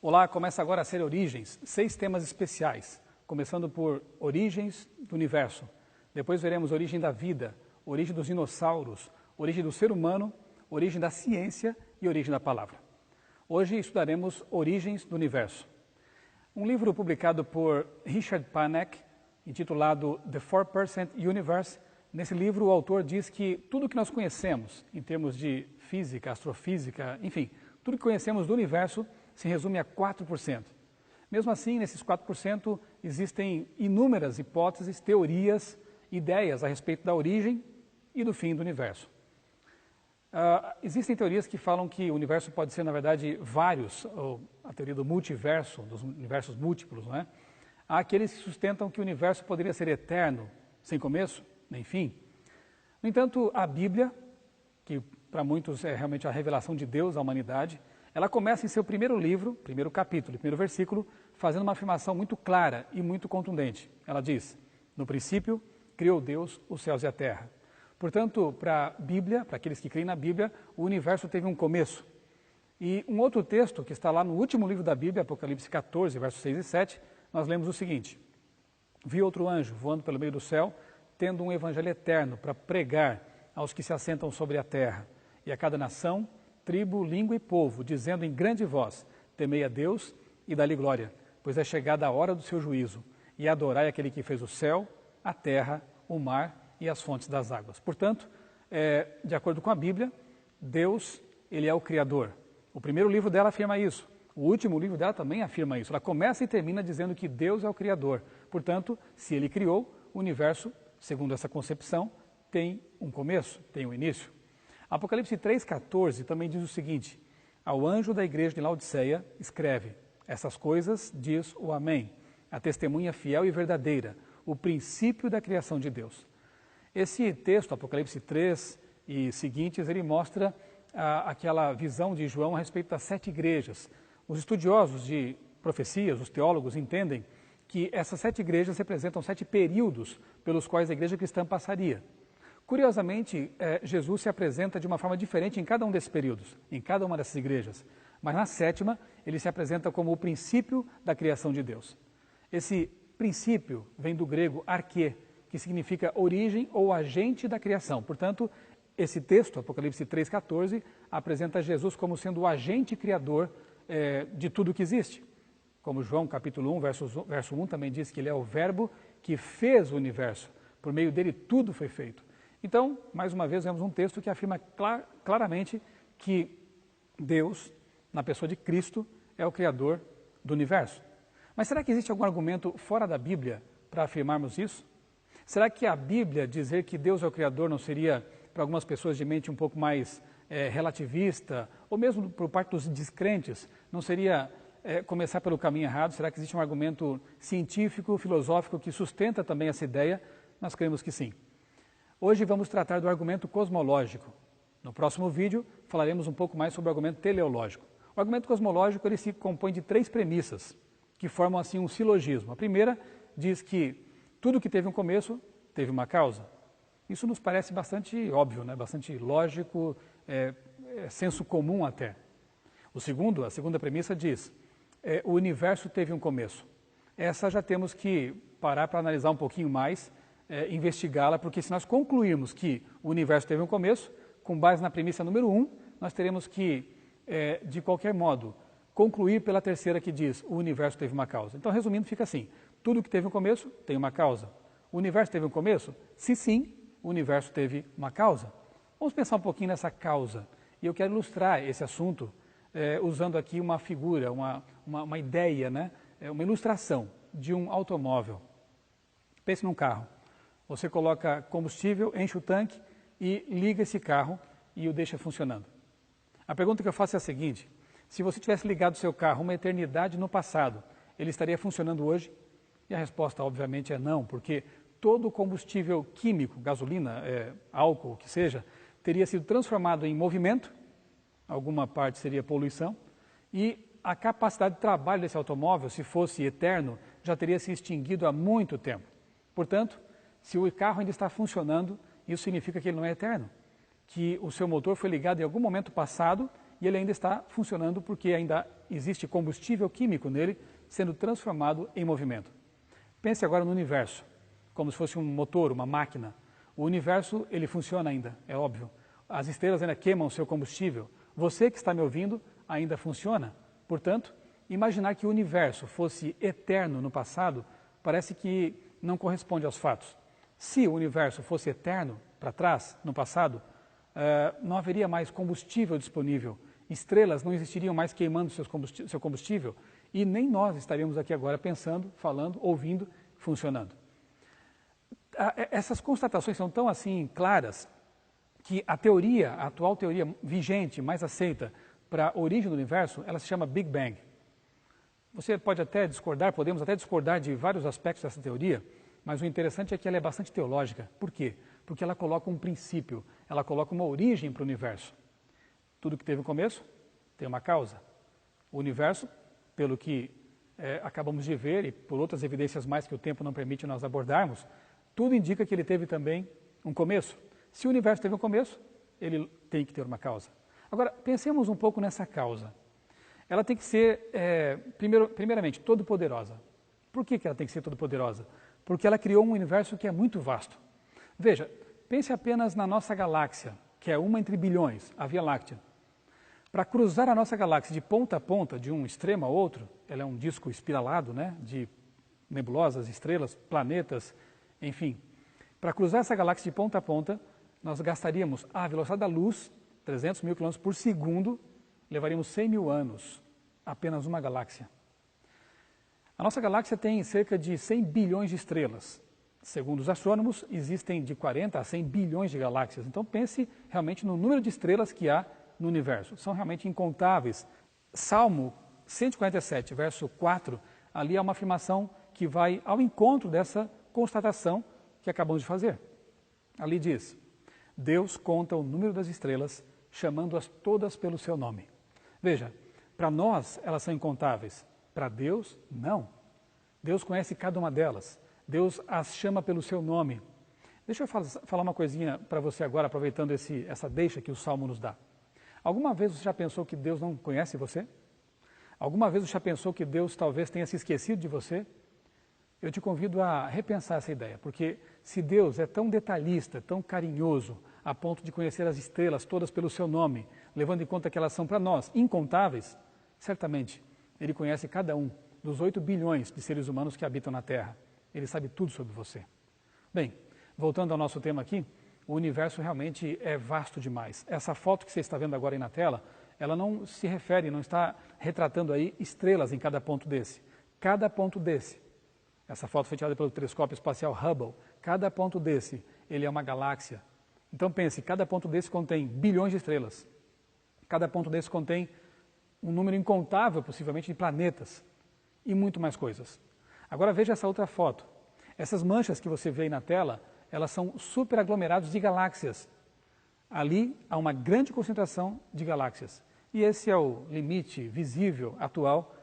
Olá, começa agora a série Origens, 6 temas especiais, começando por Origens do Universo. Depois veremos origem da vida, origem dos dinossauros, origem do ser humano, origem da ciência e origem da palavra. Hoje estudaremos Origens do Universo. Um livro publicado por Richard Panek, intitulado The 4% Universe. Nesse livro o autor diz que tudo que nós conhecemos em termos de física, astrofísica, enfim, tudo que conhecemos do universo se resume a 4%. Mesmo assim, nesses 4% existem inúmeras hipóteses, teorias, ideias a respeito da origem e do fim do universo. Existem teorias que falam que o universo pode ser, na verdade, vários, ou a teoria do multiverso, dos universos múltiplos, não é? Há aqueles que sustentam que o universo poderia ser eterno, sem começo, nem fim. No entanto, a Bíblia, que para muitos é realmente a revelação de Deus à humanidade, ela começa em seu primeiro livro, primeiro capítulo, primeiro versículo, fazendo uma afirmação muito clara e muito contundente. Ela diz: no princípio, criou Deus os céus e a terra. Portanto, para a Bíblia, para aqueles que creem na Bíblia, o universo teve um começo. E um outro texto que está lá no último livro da Bíblia, Apocalipse 14, versos 6 e 7, nós lemos o seguinte: vi outro anjo voando pelo meio do céu, tendo um evangelho eterno para pregar aos que se assentam sobre a terra, e a cada nação, tribo, língua e povo, dizendo em grande voz: temei a Deus e dá-lhe glória, pois é chegada a hora do seu juízo, e adorai aquele que fez o céu, a terra, o mar e as fontes das águas. Portanto, de acordo com a Bíblia, Deus, ele é o Criador. O primeiro livro dela afirma isso. O último livro dela também afirma isso. Ela começa e termina dizendo que Deus é o Criador. Portanto, se ele criou, o universo, segundo essa concepção, tem um começo, tem um início. Apocalipse 3,14 também diz o seguinte: ao anjo da igreja de Laodiceia escreve: essas coisas diz o Amém, a testemunha fiel e verdadeira, o princípio da criação de Deus. Esse texto, Apocalipse 3 e seguintes, ele mostra aquela visão de João a respeito das 7 igrejas. Os estudiosos de profecias, os teólogos, entendem que essas 7 igrejas representam 7 períodos pelos quais a igreja cristã passaria. Curiosamente, Jesus se apresenta de uma forma diferente em cada um desses períodos, em cada uma dessas igrejas. Mas na 7ª, ele se apresenta como o princípio da criação de Deus. Esse princípio vem do grego arquê, que significa origem ou agente da criação. Portanto, esse texto, Apocalipse 3,14, apresenta Jesus como sendo o agente criador de tudo que existe. Como João, capítulo 1, verso 1, também diz que ele é o verbo que fez o universo. Por meio dele, tudo foi feito. Então, mais uma vez, vemos um texto que afirma claramente que Deus, na pessoa de Cristo, é o Criador do universo. Mas será que existe algum argumento fora da Bíblia para afirmarmos isso? Será que a Bíblia dizer que Deus é o Criador não seria, para algumas pessoas de mente um pouco mais relativista, ou mesmo por parte dos descrentes, não seria começar pelo caminho errado? Será que existe um argumento científico, filosófico que sustenta também essa ideia? Nós cremos que sim. Hoje vamos tratar do argumento cosmológico. No próximo vídeo falaremos um pouco mais sobre o argumento teleológico. O argumento cosmológico ele se compõe de 3 premissas, que formam assim um silogismo. A primeira diz que tudo que teve um começo teve uma causa. Isso nos parece bastante óbvio, né? Bastante lógico, senso comum até. A segunda premissa diz: o universo teve um começo. Essa já temos que parar para analisar um pouquinho mais, investigá-la, porque se nós concluirmos que o universo teve um começo, com base na premissa número 1, nós teremos que, de qualquer modo, concluir pela terceira que diz: o universo teve uma causa. Então, resumindo, fica assim: tudo que teve um começo tem uma causa. O universo teve um começo? Se sim, o universo teve uma causa. Vamos pensar um pouquinho nessa causa. E eu quero ilustrar esse assunto usando aqui uma figura, uma ideia, né? Uma ilustração de um automóvel. Pense num carro. Você coloca combustível, enche o tanque e liga esse carro e o deixa funcionando. A pergunta que eu faço é a seguinte: se você tivesse ligado o seu carro uma eternidade no passado, ele estaria funcionando hoje? E a resposta, obviamente, é não, porque todo o combustível químico, gasolina, álcool, o que seja, teria sido transformado em movimento, alguma parte seria poluição, e a capacidade de trabalho desse automóvel, se fosse eterno, já teria se extinguido há muito tempo. Portanto, se o carro ainda está funcionando, isso significa que ele não é eterno, que o seu motor foi ligado em algum momento passado e ele ainda está funcionando porque ainda existe combustível químico nele sendo transformado em movimento. Pense agora no universo, como se fosse um motor, uma máquina. O universo, ele funciona ainda, é óbvio. As estrelas ainda queimam seu combustível. Você que está me ouvindo ainda funciona. Portanto, imaginar que o universo fosse eterno no passado parece que não corresponde aos fatos. Se o universo fosse eterno para trás, no passado, não haveria mais combustível disponível. Estrelas não existiriam mais queimando seu combustível e nem nós estaríamos aqui agora pensando, falando, ouvindo, funcionando. Essas constatações são tão assim claras que a atual teoria vigente, mais aceita para a origem do universo, ela se chama Big Bang. Você pode até discordar, podemos até discordar de vários aspectos dessa teoria, mas o interessante é que ela é bastante teológica. Por quê? Porque ela coloca um princípio, ela coloca uma origem para o universo. Tudo que teve um começo tem uma causa. O universo, pelo que acabamos de ver e por outras evidências mais que o tempo não permite nós abordarmos, tudo indica que ele teve também um começo. Se o universo teve um começo, ele tem que ter uma causa. Agora, pensemos um pouco nessa causa. Ela tem que ser, primeiramente, todo-poderosa. Por que ela tem que ser todo-poderosa? Porque ela criou um universo que é muito vasto. Veja, pense apenas na nossa galáxia, que é uma entre bilhões, a Via Láctea. Para cruzar a nossa galáxia de ponta a ponta, de um extremo a outro, ela é um disco espiralado, né, de nebulosas, estrelas, planetas, enfim. Para cruzar essa galáxia de ponta a ponta, nós gastaríamos a velocidade da luz, 300 mil km por segundo, levaríamos 100 mil anos, apenas uma galáxia. A nossa galáxia tem cerca de 100 bilhões de estrelas. Segundo os astrônomos, existem de 40 a 100 bilhões de galáxias. Então pense realmente no número de estrelas que há no universo. São realmente incontáveis. Salmo 147, verso 4, ali há uma afirmação que vai ao encontro dessa constatação que acabamos de fazer. Ali diz: Deus conta o número das estrelas, chamando-as todas pelo seu nome. Veja, para nós elas são incontáveis, para Deus não. Deus conhece cada uma delas, Deus as chama pelo seu nome. Deixa eu falar uma coisinha para você agora, aproveitando essa deixa que o Salmo nos dá. Alguma vez você já pensou que Deus não conhece você? Alguma vez você já pensou que Deus talvez tenha se esquecido de você? Eu te convido a repensar essa ideia, porque se Deus é tão detalhista, tão carinhoso, a ponto de conhecer as estrelas todas pelo seu nome, levando em conta que elas são para nós incontáveis, certamente Ele conhece cada um dos 8 bilhões de seres humanos que habitam na Terra. Ele sabe tudo sobre você. Bem, voltando ao nosso tema aqui, o universo realmente é vasto demais. Essa foto que você está vendo agora aí na tela, ela não se refere, não está retratando aí estrelas em cada ponto desse. Cada ponto desse, essa foto foi tirada pelo telescópio espacial Hubble, cada ponto desse, ele é uma galáxia. Então pense, cada ponto desse contém bilhões de estrelas. Cada ponto desse contém um número incontável, possivelmente, de planetas e muito mais coisas. Agora veja essa outra foto. Essas manchas que você vê aí na tela, elas são superaglomerados de galáxias. Ali há uma grande concentração de galáxias. E esse é o limite visível atual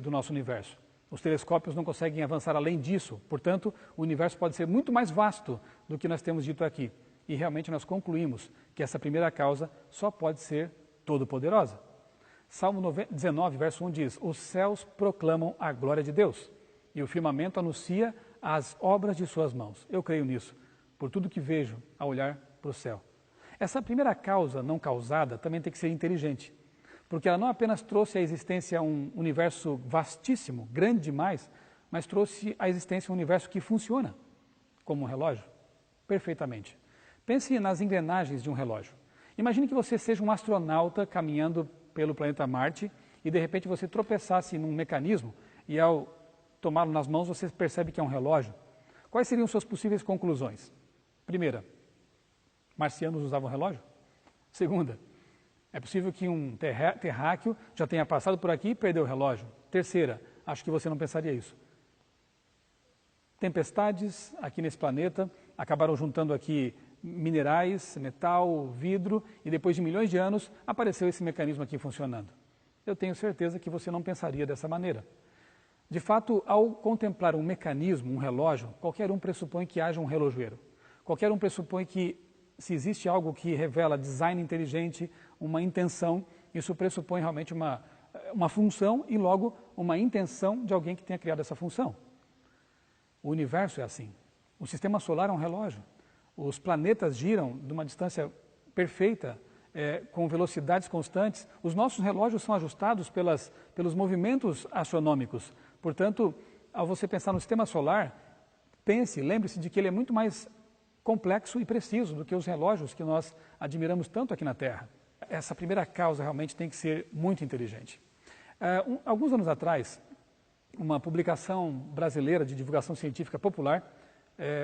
do nosso universo. Os telescópios não conseguem avançar além disso. Portanto, o universo pode ser muito mais vasto do que nós temos dito aqui. E realmente nós concluímos que essa primeira causa só pode ser todo-poderosa. Salmo 19, verso 1 diz: Os céus proclamam a glória de Deus, e o firmamento anuncia as obras de suas mãos. Eu creio nisso, por tudo que vejo ao olhar para o céu. Essa primeira causa não causada também tem que ser inteligente, porque ela não apenas trouxe à existência um universo vastíssimo, grande demais, mas trouxe à existência um universo que funciona como um relógio, perfeitamente. Pense nas engrenagens de um relógio. Imagine que você seja um astronauta caminhando pelo planeta Marte e de repente você tropeçasse num mecanismo e ao tomá-lo nas mãos você percebe que é um relógio. Quais seriam suas possíveis conclusões? Primeira, marcianos usavam relógio? Segunda, é possível que um terráqueo já tenha passado por aqui e perdeu o relógio? Terceira, acho que você não pensaria isso. Tempestades aqui nesse planeta acabaram juntando aqui minerais, metal, vidro, e depois de milhões de anos apareceu esse mecanismo aqui funcionando. Eu tenho certeza que você não pensaria dessa maneira. De fato, ao contemplar um mecanismo, um relógio, qualquer um pressupõe que haja um relojoeiro. Qualquer um pressupõe que, se existe algo que revela design inteligente, uma intenção, isso pressupõe realmente uma função e logo uma intenção de alguém que tenha criado essa função. O universo é assim. O sistema solar é um relógio. Os planetas giram de uma distância perfeita, com velocidades constantes. Os nossos relógios são ajustados pelos movimentos astronômicos. Portanto, ao você pensar no sistema solar, lembre-se de que ele é muito mais complexo e preciso do que os relógios que nós admiramos tanto aqui na Terra. Essa primeira causa realmente tem que ser muito inteligente. Alguns anos atrás, uma publicação brasileira de divulgação científica popular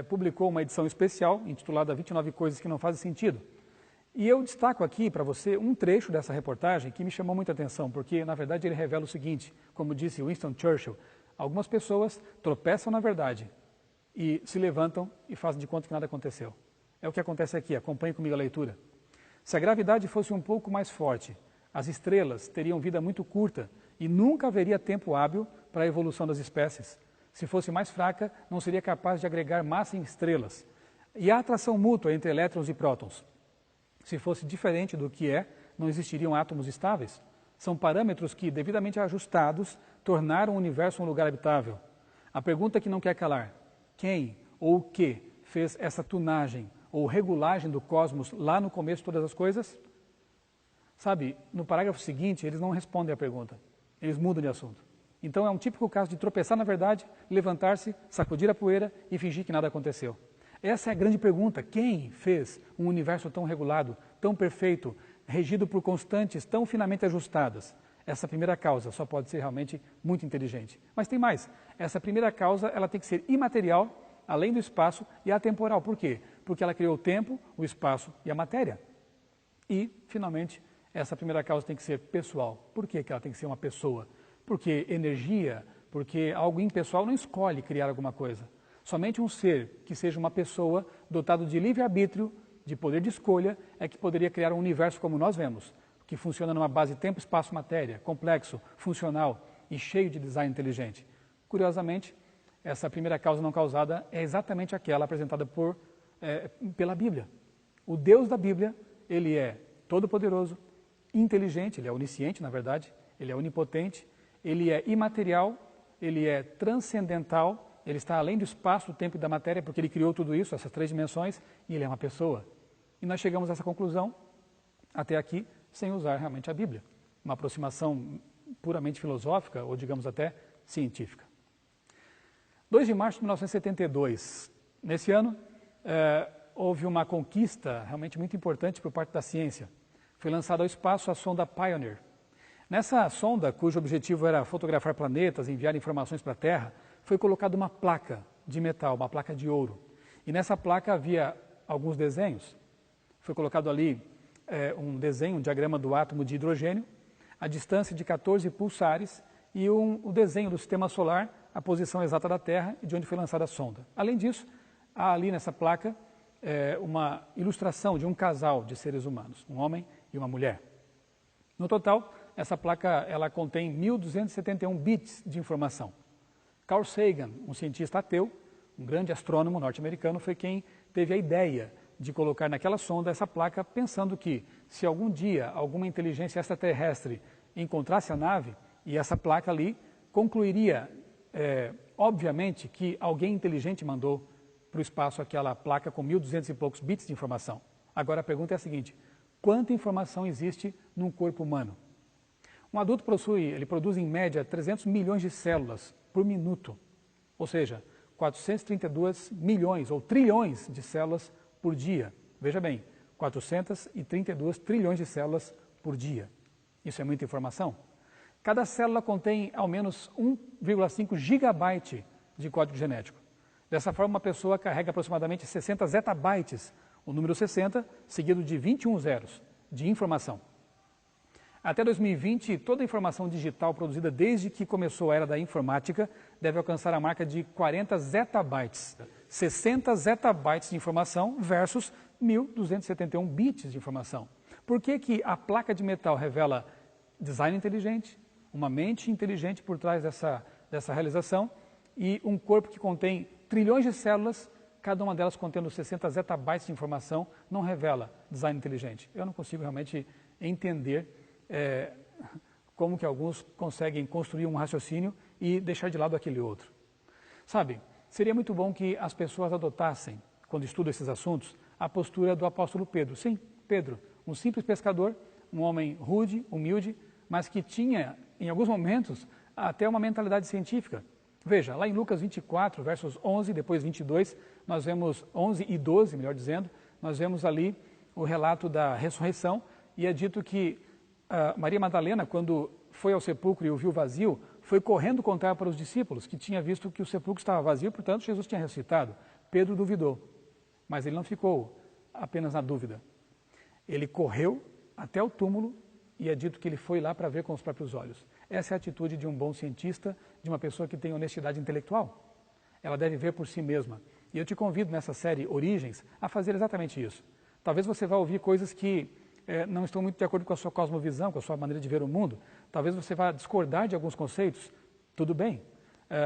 publicou uma edição especial intitulada 29 Coisas que Não Fazem Sentido. E eu destaco aqui para você um trecho dessa reportagem que me chamou muita atenção, porque na verdade ele revela o seguinte, como disse Winston Churchill, algumas pessoas tropeçam na verdade e se levantam e fazem de conta que nada aconteceu. É o que acontece aqui, acompanhe comigo a leitura. Se a gravidade fosse um pouco mais forte, as estrelas teriam vida muito curta e nunca haveria tempo hábil para a evolução das espécies. Se fosse mais fraca, não seria capaz de agregar massa em estrelas. E a atração mútua entre elétrons e prótons? Se fosse diferente do que não existiriam átomos estáveis. São parâmetros que, devidamente ajustados, tornaram o universo um lugar habitável. A pergunta que não quer calar: quem ou o que fez essa tunagem ou regulagem do cosmos lá no começo de todas as coisas? Sabe, no parágrafo seguinte, eles não respondem à pergunta, eles mudam de assunto. Então é um típico caso de tropeçar na verdade, levantar-se, sacudir a poeira e fingir que nada aconteceu. Essa é a grande pergunta: quem fez um universo tão regulado, tão perfeito, regido por constantes tão finamente ajustadas? Essa primeira causa só pode ser realmente muito inteligente. Mas tem mais. Essa primeira causa ela tem que ser imaterial, além do espaço, e atemporal. Por quê? Porque ela criou o tempo, o espaço e a matéria. E, finalmente, essa primeira causa tem que ser pessoal. Por que ela tem que ser uma pessoa? Porque energia, porque algo impessoal não escolhe criar alguma coisa. Somente um ser que seja uma pessoa dotado de livre-arbítrio, de poder de escolha, é que poderia criar um universo como nós vemos, que funciona numa base tempo, espaço, matéria, complexo, funcional e cheio de design inteligente. Curiosamente, essa primeira causa não causada é exatamente aquela apresentada pela Bíblia. O Deus da Bíblia, ele é todo-poderoso, inteligente, ele é onisciente, na verdade, ele é onipotente, ele é imaterial, ele é transcendental, ele está além do espaço, do tempo e da matéria, porque ele criou tudo isso, essas três dimensões, e ele é uma pessoa. E nós chegamos a essa conclusão, até aqui, sem usar realmente a Bíblia. Uma aproximação puramente filosófica, ou digamos até científica. 2 de março de 1972, nesse ano, houve uma conquista realmente muito importante por parte da ciência. Foi lançada ao espaço a sonda Pioneer. Nessa sonda, cujo objetivo era fotografar planetas, enviar informações para a Terra, foi colocada uma placa de metal, uma placa de ouro. E nessa placa havia alguns desenhos. Foi colocado ali um desenho, um diagrama do átomo de hidrogênio, a distância de 14 pulsares e o desenho do sistema solar, a posição exata da Terra e de onde foi lançada a sonda. Além disso, há ali nessa placa uma ilustração de um casal de seres humanos, um homem e uma mulher. No total, essa placa ela contém 1.271 bits de informação. Carl Sagan, um cientista ateu, um grande astrônomo norte-americano, foi quem teve a ideia de colocar naquela sonda essa placa, pensando que se algum dia alguma inteligência extraterrestre encontrasse a nave, e essa placa ali concluiria, obviamente, que alguém inteligente mandou para o espaço aquela placa com 1.200 e poucos bits de informação. Agora a pergunta é a seguinte: quanta informação existe num corpo humano? Um adulto produz em média 300 milhões de células por minuto, ou seja, 432 milhões ou trilhões de células por dia. Veja bem, 432 trilhões de células por dia. Isso é muita informação? Cada célula contém ao menos 1,5 gigabyte de código genético. Dessa forma, uma pessoa carrega aproximadamente 60 zettabytes, o número 60, seguido de 21 zeros, de informação. Até 2020, toda a informação digital produzida desde que começou a era da informática deve alcançar a marca de 40 zettabytes. 60 zettabytes de informação versus 1.271 bits de informação. Por que a placa de metal revela design inteligente, uma mente inteligente por trás dessa realização e um corpo que contém trilhões de células, cada uma delas contendo 60 zettabytes de informação, não revela design inteligente? Eu não consigo realmente entender como que alguns conseguem construir um raciocínio e deixar de lado aquele outro. Sabe, seria muito bom que as pessoas adotassem, quando estudam esses assuntos, a postura do apóstolo Pedro. Sim, Pedro, um simples pescador, um homem rude, humilde, mas que tinha, em alguns momentos, até uma mentalidade científica. Veja, lá em Lucas 24, versos 11, depois 22, nós vemos 11 e 12, melhor dizendo, nós vemos ali o relato da ressurreição e é dito que Maria Madalena, quando foi ao sepulcro e o viu vazio, foi correndo contar para os discípulos que tinha visto que o sepulcro estava vazio, portanto Jesus tinha ressuscitado. Pedro duvidou, mas ele não ficou apenas na dúvida. Ele correu até o túmulo e é dito que ele foi lá para ver com os próprios olhos. Essa é a atitude de um bom cientista, de uma pessoa que tem honestidade intelectual. Ela deve ver por si mesma. E eu te convido nessa série Origens a fazer exatamente isso. Talvez você vá ouvir coisas que não estão muito de acordo com a sua cosmovisão, com a sua maneira de ver o mundo. Talvez você vá discordar de alguns conceitos. Tudo bem.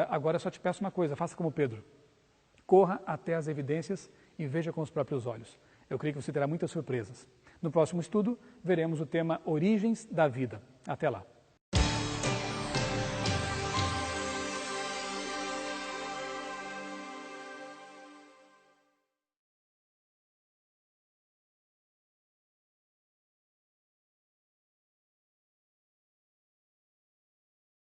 Agora eu só te peço uma coisa, faça como Pedro. Corra até as evidências e veja com os próprios olhos. Eu creio que você terá muitas surpresas. No próximo estudo, veremos o tema Origens da Vida. Até lá.